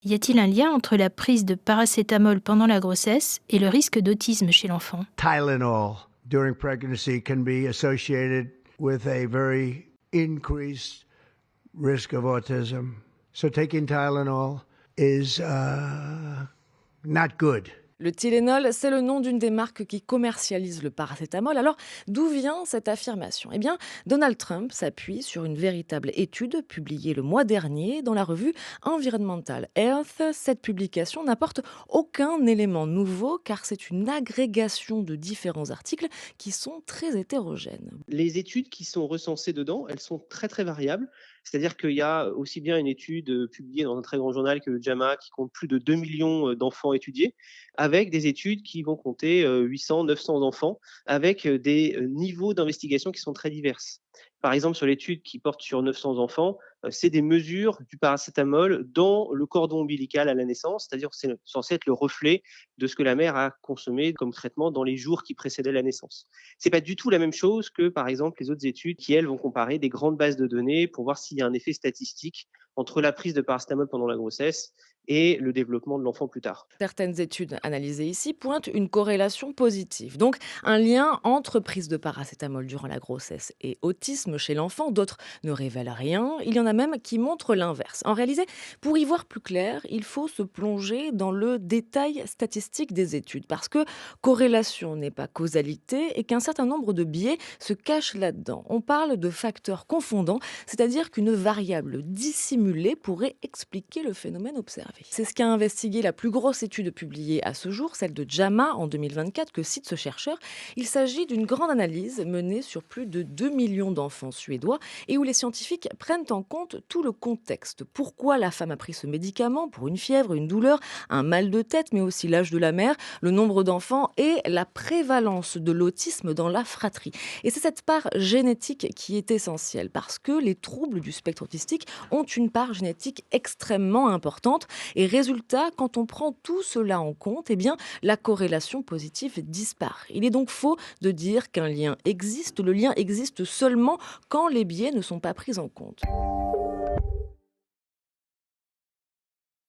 Y a-t-il un lien entre la prise de paracétamol pendant la grossesse et le risque d'autisme chez l'enfant? Tylenol during pregnancy can be associated with a very increased risk of autism. So taking Tylenol is not good. Le Tylenol, c'est le nom d'une des marques qui commercialise le paracétamol. Alors, d'où vient cette affirmation? Eh bien, Donald Trump s'appuie sur une véritable étude publiée le mois dernier dans la revue Environmental Health. Cette publication n'apporte aucun élément nouveau car c'est une agrégation de différents articles qui sont très hétérogènes. Les études qui sont recensées dedans, elles sont très très variables. C'est-à-dire qu'il y a aussi bien une étude publiée dans un très grand journal que le JAMA qui compte plus de 2 millions d'enfants étudiés, avec des études qui vont compter 800, 900 enfants, avec des niveaux d'investigation qui sont très diverses. Par exemple, sur l'étude qui porte sur 900 enfants, c'est des mesures du paracétamol dans le cordon ombilical à la naissance, c'est-à-dire que c'est censé être le reflet de ce que la mère a consommé comme traitement dans les jours qui précédaient la naissance. C'est pas du tout la même chose que, par exemple, les autres études qui, elles, vont comparer des grandes bases de données pour voir s'il y a un effet statistique entre la prise de paracétamol pendant la grossesse et le développement de l'enfant plus tard. Certaines études analysées ici pointent une corrélation positive, donc un lien entre prise de paracétamol durant la grossesse et autisme chez l'enfant. D'autres ne révèlent rien. Il y en a même qui montrent l'inverse. En réalité, pour y voir plus clair, il faut se plonger dans le détail statistique des études, parce que corrélation n'est pas causalité et qu'un certain nombre de biais se cachent là-dedans. On parle de facteurs confondants, c'est-à-dire qu'une variable dissimulée pourrait expliquer le phénomène observé. C'est ce qu'a investigué la plus grosse étude publiée à ce jour, celle de JAMA en 2024, que cite ce chercheur. Il s'agit d'une grande analyse menée sur plus de 2 millions d'enfants suédois et où les scientifiques prennent en compte tout le contexte. Pourquoi la femme a pris ce médicament pour une fièvre, une douleur, un mal de tête, mais aussi l'âge de la mère, le nombre d'enfants et la prévalence de l'autisme dans la fratrie. Et c'est cette part génétique qui est essentielle parce que les troubles du spectre autistique ont une part génétique extrêmement importante. Et résultat, quand on prend tout cela en compte, eh bien, la corrélation positive disparaît. Il est donc faux de dire qu'un lien existe. Le lien existe seulement quand les biais ne sont pas pris en compte.